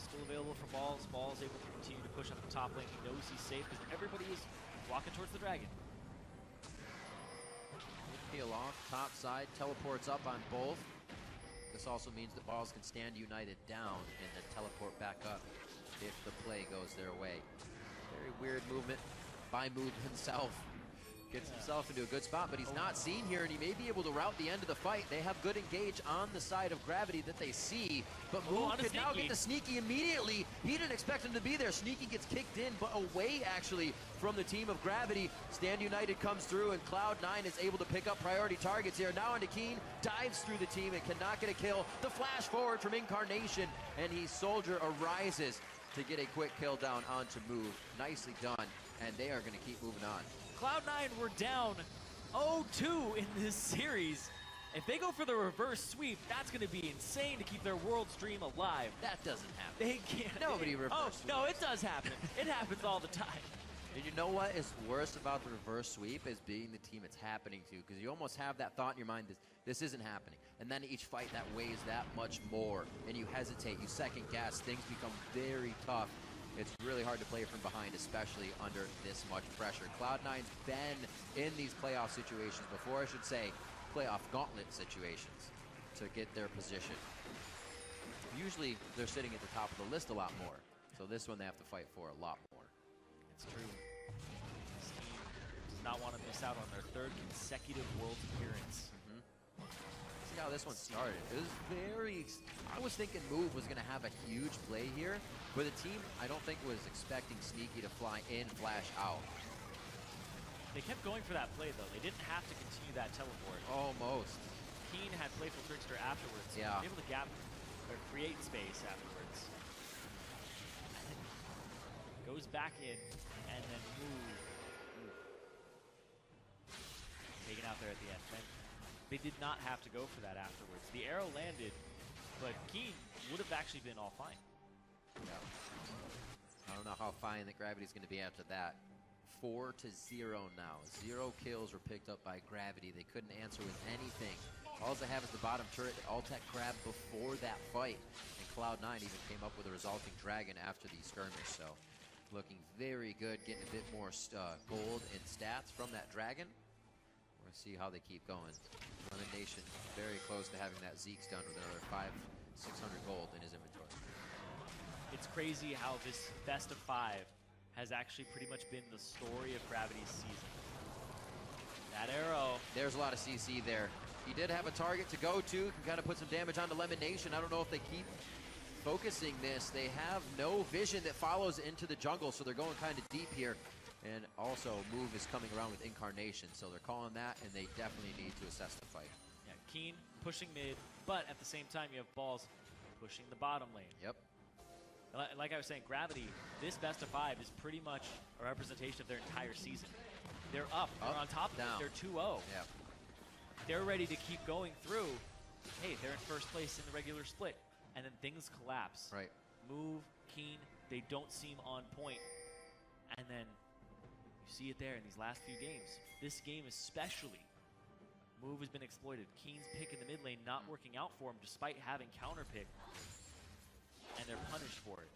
still available for Balls. Balls able to continue to push up the top lane. He knows he's safe because everybody is walking towards the dragon. Peel off, top side, teleports up on both. This also means that Balls can stand united down and then teleport back up if the play goes their way. Very weird movement by Move himself. Gets himself into a good spot, but he's not seen here, and he may be able to route the end of the fight. They have good engage on the side of Gravity that they see, but Move could now get the Sneaky immediately. He didn't expect him to be there. Sneaky gets kicked in, but away actually from the team of Gravity. Stand United comes through, and Cloud9 is able to pick up priority targets here. Now into Keen, dives through the team and cannot get a kill. The flash forward from Incarnation, and he Soldier arises to get a quick kill down onto Move. Nicely done, and they are going to keep moving on. Cloud9 were down 0-2 in this series. If they go for the reverse sweep, that's going to be insane to keep their world stream alive. That doesn't happen. They can't. Nobody reverse sweeps. No, it does happen. It happens all the time. And you know what is worst about the reverse sweep is being the team it's happening to, because you almost have that thought in your mind, this isn't happening. And then each fight that weighs that much more, and you hesitate, you second guess, things become very tough. It's really hard to play from behind, especially under this much pressure. Cloud9's been in these playoff situations before, I should say, playoff gauntlet situations to get their position. Usually they're sitting at the top of the list a lot more, so this one they have to fight for a lot more. It's true. This team does not want to miss out on their third consecutive Worlds appearance. See how this one started. It was very... I was thinking Move was going to have a huge play here, but the team, I don't think, was expecting Sneaky to fly in, flash out. They kept going for that play, though. They didn't have to continue that teleport. Almost. Keen had Playful Trickster afterwards. Yeah. He was able to gap or create space afterwards. And then goes back in, and then Move. Taken out there at the end. Then they did not have to go for that afterwards. The arrow landed, but Keen would have actually been all fine. Yeah. I don't know how fine that Gravity's going to be after that. 4-0 now. 0 kills were picked up by Gravity. They couldn't answer with anything. All they have is the bottom turret that Altec grabbed before that fight. And Cloud9 even came up with a resulting dragon after the skirmish. So looking very good, getting a bit more gold and stats from that dragon. We're going to see how they keep going. Lemon Nation very close to having that Zeke's done with another 500-600 gold in his inventory. It's crazy how this best of 5 has actually pretty much been the story of Gravity's season. That arrow. There's a lot of CC there. He did have a target to go to, can kind of put some damage onto Lemon Nation. I don't know if they keep focusing this. They have no vision that follows into the jungle, so they're going kind of deep here. And also, Move is coming around with Incarnation, so they're calling that, and they definitely need to assess the fight. Yeah, Keen pushing mid, but at the same time, you have Balls pushing the bottom lane. Yep. Like I was saying, Gravity, this best of 5 is pretty much a representation of their entire season. They're up. They're on top of it. They're 2-0. Yeah. They're ready to keep going through. Hey, they're in first place in the regular split. And then things collapse. Right. Move, Keen, they don't seem on point. And then you see it there in these last few games. This game especially, Move has been exploited. Keen's pick in the mid lane not working out for him despite having counter pick. And they're punished for it.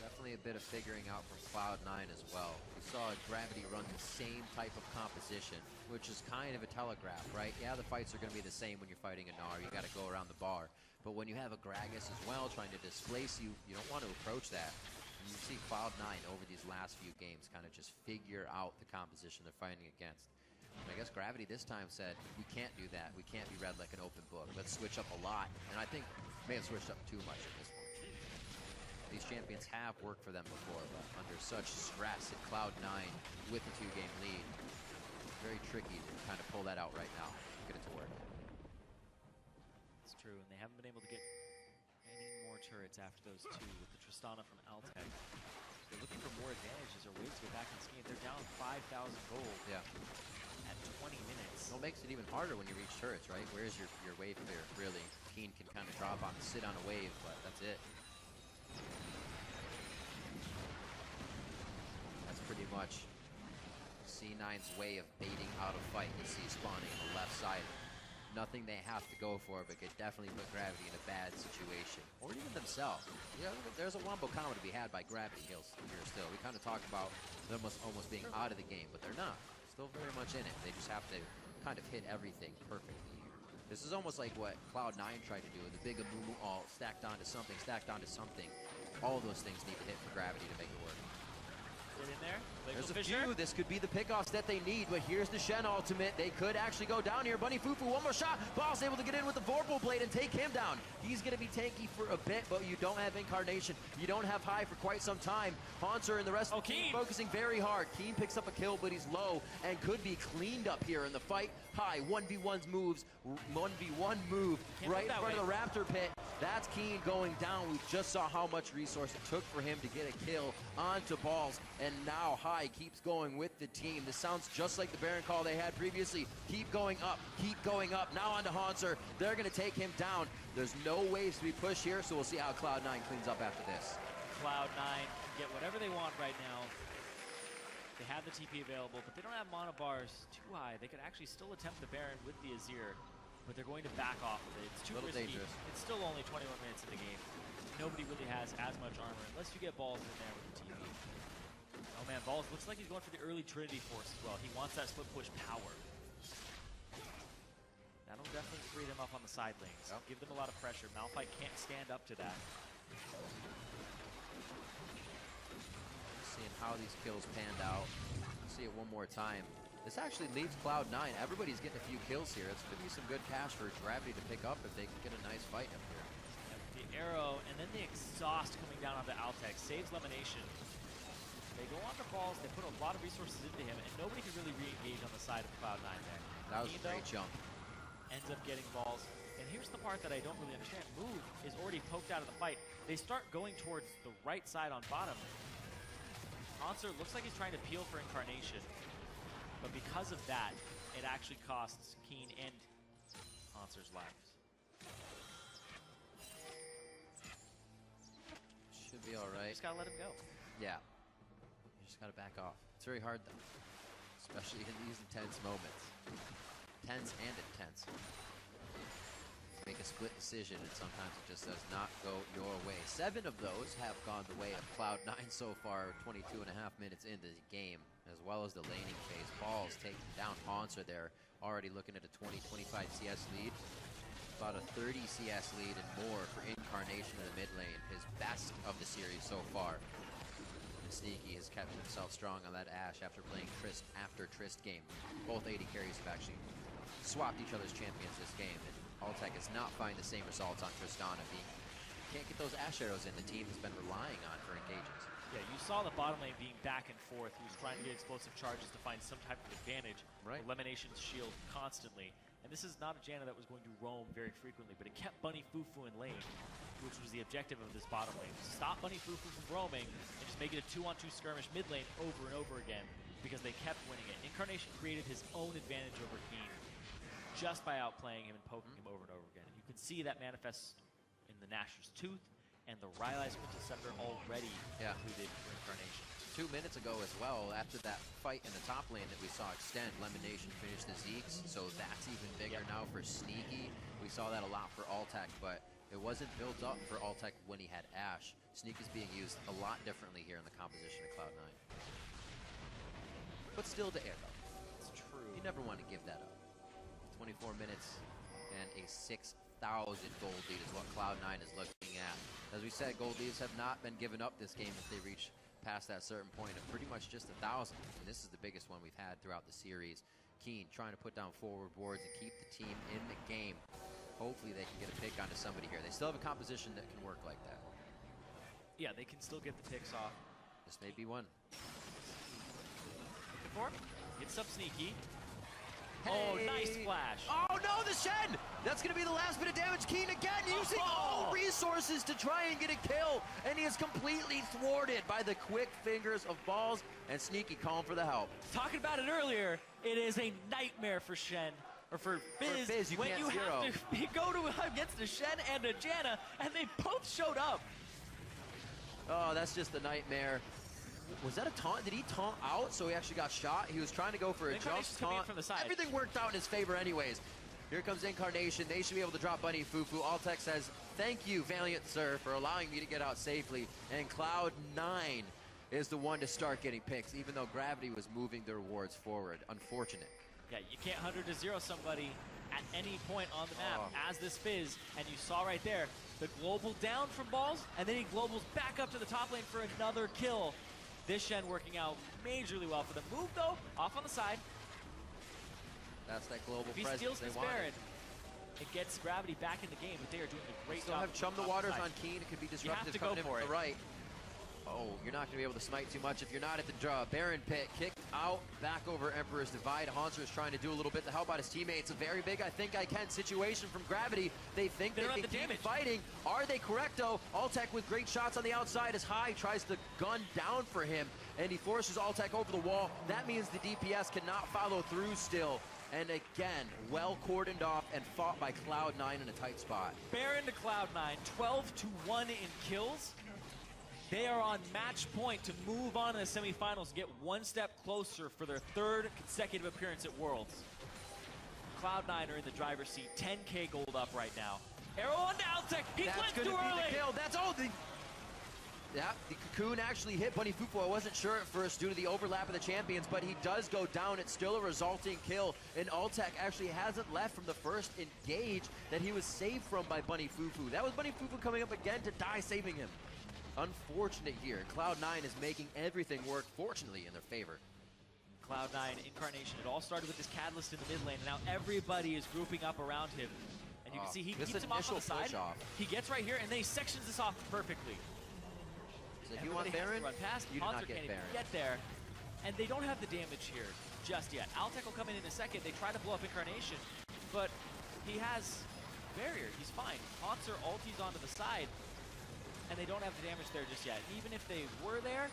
Definitely a bit of figuring out from Cloud9 as well. We saw Gravity run the same type of composition, which is kind of a telegraph, right? Yeah, the fights are going to be the same when you're fighting a Gnar. You got to go around the bar. But when you have a Gragas as well trying to displace you, you don't want to approach that. And you see Cloud9 over these last few games kind of just figure out the composition they're fighting against. And I guess Gravity this time said, we can't do that. We can't be read like an open book. Let's switch up a lot. And I think may have switched up too much at this point. These champions have worked for them before, but under such stress at Cloud9 with a 2-game lead, very tricky to kind of pull that out right now, get it to work. It's true, and they haven't been able to get any more turrets after those 2 with the Tristana from Altec. They're looking for more advantages or ways to go back in this game. They're down 5,000 gold at 20 minutes. Well, it makes it even harder when you reach turrets, right? Where's your wave clear, really? Keen can kind of drop on, sit on a wave, but that's it. That's pretty much C9's way of baiting out a fight. You see spawning on the left side. nothing they have to go for, but could definitely put Gravity in a bad situation. Or even themselves. You know, there's a wombo counter to be had by Gravity here still. We kind of talk about them almost being out of the game, but they're not. Still very much in it. They just have to kind of hit everything perfectly here. This is almost like what Cloud9 tried to do with the big amumu ult stacked onto something, All those things need to hit for Gravity to make it work. Get in there. There's a few. This could be the pickoffs that they need, but here's the Shen ultimate. They could actually go down here. Bunny Fufu, one more shot. Ball's able to get in with the Vorpal Blade and take him down. He's going to be tanky for a bit, but you don't have Incarnation. You don't have High for quite some time. Haunter and the rest of the team focusing very hard. Keen picks up a kill, but he's low and could be cleaned up here in the fight. High, 1v1 moves, 1v1 move right in front of the Raptor pit. That's Keen going down. We just saw how much resource it took for him to get a kill onto Balls, and now High keeps going with the team. This sounds just like the Baron call they had previously. Keep going up, now onto Haunter. They're gonna take him down. There's no waves to be pushed here, so we'll see how Cloud9 cleans up after this. Cloud9 can get whatever they want right now. They have the TP available, but they don't have mana bars too high. They could actually still attempt the Baron with the Azir, but they're going to back off of it. It's too risky. Dangerous. It's still only 21 minutes in the game. Nobody really has as much armor unless you get Balls in there with the TP. Oh man, Balls looks like he's going for the early Trinity Force as well. He wants that split push power. That'll definitely free them up on the side lanes. Give them a lot of pressure. Malphite can't stand up to that. Seeing how these kills panned out. See it one more time. This actually leaves Cloud9. Everybody's getting a few kills here. It's going to be some good cash for Gravity to pick up if they can get a nice fight up here. The arrow and then the exhaust coming down onto Altec saves Lemonation. They go on to Balls. They put a lot of resources into him, and nobody can really re-engage on the side of Cloud9 there. That was a great jump. Ends up getting Balls. And here's the part that I don't really understand. Move is already poked out of the fight. They start going towards the right side on bottom. Haunter looks like he's trying to peel for Incarnation. But because of that, it actually costs Keen and Haunter's lives. Should be all right. Just gotta let him go. Yeah. You just gotta back off. It's very hard though. Especially in these intense moments. Tense and intense. Make a split decision, and sometimes it just does not go your way. 7 of those have gone the way of Cloud9 so far, 22.5 minutes into the game, as well as the laning phase. Balls taking down Haunter there, already looking at a 20-25 CS lead. About a 30 CS lead and more for Incarnation in the mid lane, his best of the series so far. And Sneaky has kept himself strong on that Ashe after playing Trist after Trist game. Both AD carries have actually swapped each other's champions this game, and Altec is not finding the same results on Tristana. Can't get those Ashe arrows in the team has been relying on for engages. Yeah, you saw the bottom lane being back and forth. He was trying to get explosive charges to find some type of advantage. Right. Elimination's shield constantly. And this is not a Janna that was going to roam very frequently, but it kept Bunny Fufu in lane, which was the objective of this bottom lane. Stop Bunny Fufu from roaming and just make it a 2-on-2 skirmish mid lane over and over again, because they kept winning it. Incarnation created his own advantage over Keen just by outplaying him and poking him over and over again. And you can see that manifest in the Nashor's Tooth and the Rylai's Crystal Scepter already included for Incarnation. 2 minutes ago as well, after that fight in the top lane that we saw extend, Lemonation finished the Zeeks, so that's even bigger now for Sneaky. We saw that a lot for Altec, but it wasn't built up for Altec when he had Ashe. Sneaky's being used a lot differently here in the composition of Cloud9. But still the arrow. It's true. You never want to give that up. 24 minutes and a 6,000 gold lead is what Cloud9 is looking at. As we said, gold leads have not been given up this game if they reach past that certain point of pretty much just 1,000. And this is the biggest one we've had throughout the series. Keen trying to put down forward boards and keep the team in the game. Hopefully they can get a pick onto somebody here. They still have a composition that can work like that. Yeah, they can still get the picks off. This may be one. Looking for him. Gets up Sneaky. Hey. Oh, nice flash. Oh no, the Shen! That's gonna be the last bit of damage. Keen again using all resources to try and get a kill, and he is completely thwarted by the quick fingers of Balls, and Sneaky calling for the help. Talking about it earlier, it is a nightmare for Shen, or for Fizz, when you have to go to against a Shen and a Janna, and they both showed up. Oh, that's just a nightmare. Was that a taunt? Did he taunt out so he actually got shot? He was trying to go for a jump taunt. From the side. Everything worked out in his favor anyways. Here comes Incarnation. They should be able to drop Bunny Fufu. Altec says, thank you, Valiant Sir, for allowing me to get out safely. And Cloud9 is the one to start getting picks, even though Gravity was moving their wards forward. Unfortunate. Yeah, you can't 100-0 somebody at any point on the map as this Fizz, and you saw right there, the global down from Balls, and then he globals back up to the top lane for another kill. This Shen working out majorly well for the move, though, off on the side. That's that global If he presence steals they this wanted. Baron, it gets Gravity back in the game, but they are doing a great Still job. have Chum the Waters on Keen. It could be disruptive to go coming in for from it. the right. Oh, you're not going to be able to smite too much if you're not at the draw. Baron pit kicked out, back over Emperor's Divide. Haunter is trying to do a little bit to help out his teammates. A very big I think I can situation from Gravity. They think they can keep fighting. Are they correct though? Altec with great shots on the outside as High tries to gun down for him, and he forces Altec over the wall. That means the DPS cannot follow through still. And again, well cordoned off and fought by Cloud9 in a tight spot. Baron to Cloud9, 12-1 in kills. They are on match point to move on in the semifinals and get one step closer for their third consecutive appearance at Worlds. Cloud9 are in the driver's seat, 10K gold up right now. Arrow on Altec, he clipped too early! The kill. That's all. Yeah, the Cocoon actually hit Bunny Fufu. I wasn't sure at first due to the overlap of the champions, but he does go down. It's still a resulting kill, and Altec actually hasn't left from the first engage that he was saved from by Bunny Fufu. That was Bunny Fufu coming up again to die, saving him. Unfortunate here. Cloud9 is making everything work, fortunately, in their favor. Cloud9 Incarnation. It all started with this Catalyst in the mid lane, and now everybody is grouping up around him. And you can see he keeps him off on the side. He gets right here, and then he sections this off perfectly. So if you want Baron, run past, you do not get can't Baron. even get there. And they don't have the damage here just yet. Altec will come in a second. They try to blow up Incarnation, but he has barrier. He's fine. Haunter ulties onto the side, and they don't have the damage there just yet. Even if they were there,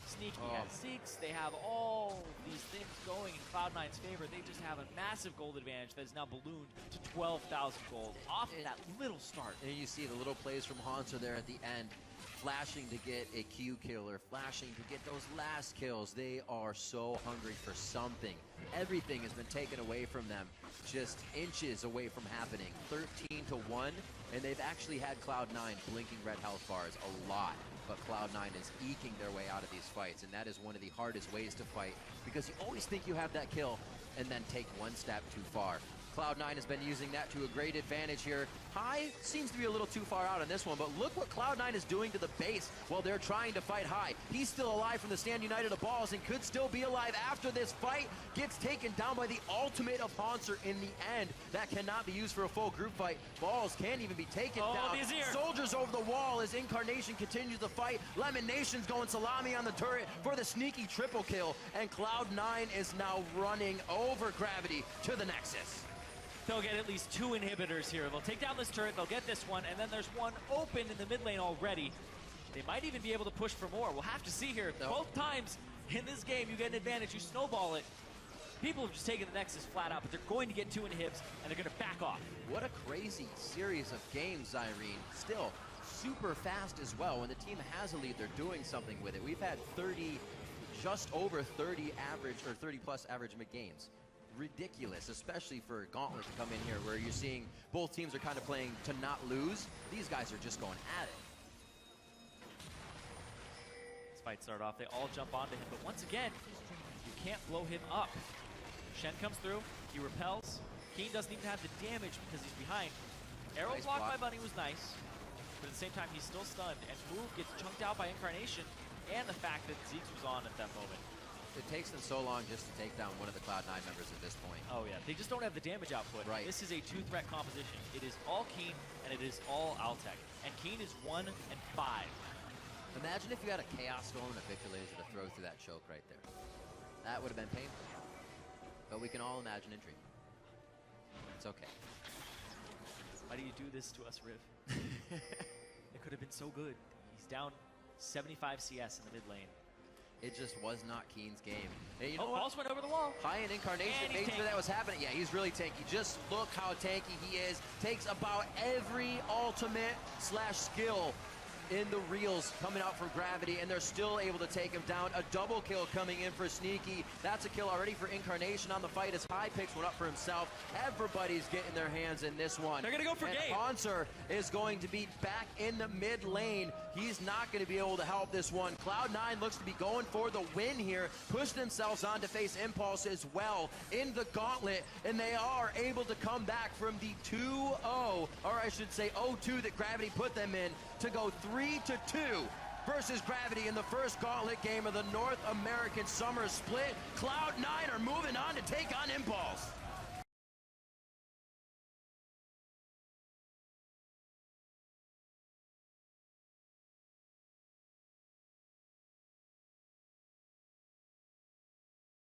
Sneaky has Zeeks. They have all these things going in Cloud9's favor. They just have a massive gold advantage that is now ballooned to 12,000 gold off of that little start. And you see the little plays from Haunter there at the end. Flashing to get a Q killer, flashing to get those last kills. They are so hungry for something. Everything has been taken away from them, just inches away from happening. 13-1, and they've actually had Cloud9 blinking red health bars a lot. But Cloud9 is eking their way out of these fights, and that is one of the hardest ways to fight, because you always think you have that kill and then take one step too far. Cloud9 has been using that to a great advantage here. High seems to be a little too far out on this one, but look what Cloud9 is doing to the base while they're trying to fight High. He's still alive from the Stand United of Balls and could still be alive after this fight. Gets taken down by the ultimate of Haunter in the end. That cannot be used for a full group fight. Balls can't even be taken down. Soldiers over the wall as Incarnation continues the fight. Lemon Nation's going salami on the turret for the sneaky triple kill, and Cloud9 is now running over Gravity to the Nexus. They'll get at least 2 inhibitors here. They'll take down this turret, they'll get this one, and then there's one open in the mid lane already. They might even be able to push for more. We'll have to see here. Both times in this game, you get an advantage, you snowball it. People have just taken the Nexus flat out, but they're going to get 2 inhibs, and they're going to back off. What a crazy series of games, Irene. Still super fast as well. When the team has a lead, they're doing something with it. We've had just over 30 average, or 30-plus average mid-games. Ridiculous, especially for Gauntlet to come in here where you're seeing both teams are kind of playing to not lose. These guys are just going at it. This fight started off, they all jump onto him, but once again, you can't blow him up. Shen comes through, he repels. Keen doesn't even have the damage because he's behind. Arrow block by Bunny was nice, but at the same time he's still stunned, and Move gets chunked out by Incarnation, and the fact that Zeeks was on at that moment. It takes them so long just to take down one of the Cloud9 members at this point. Oh yeah, they just don't have the damage output. Right. This is a 2-threat composition. It is all Keen, and it is all Altec. And Keen is 1 and 5. Imagine if you had a Chaos Storm and a Victor Laser to throw through that choke right there. That would have been painful. But we can all imagine and dream. It's okay. Why do you do this to us, Riv? It could have been so good. He's down 75 CS in the mid lane. It just was not Keen's game. And you know Balls went over the wall. High and Incarnation made sure that was happening. Yeah, he's really tanky. Just look how tanky he is. Takes about every ultimate / skill in the reels coming out from Gravity, and they're still able to take him down. A double kill coming in for Sneaky. That's a kill already for Incarnation on the fight as High picks one up for himself. Everybody's getting their hands in this one. They're gonna go for and game. Hanser is going to be back in the mid lane. He's not going to be able to help this one. Cloud9 looks to be going for the win here. Push themselves on to face Impulse as well in the gauntlet, and they are able to come back from the 2-0, or I should say 0-2 that Gravity put them in, to go 3-2 versus Gravity in the first gauntlet game of the North American Summer Split. Cloud9 are moving on to take on Impulse.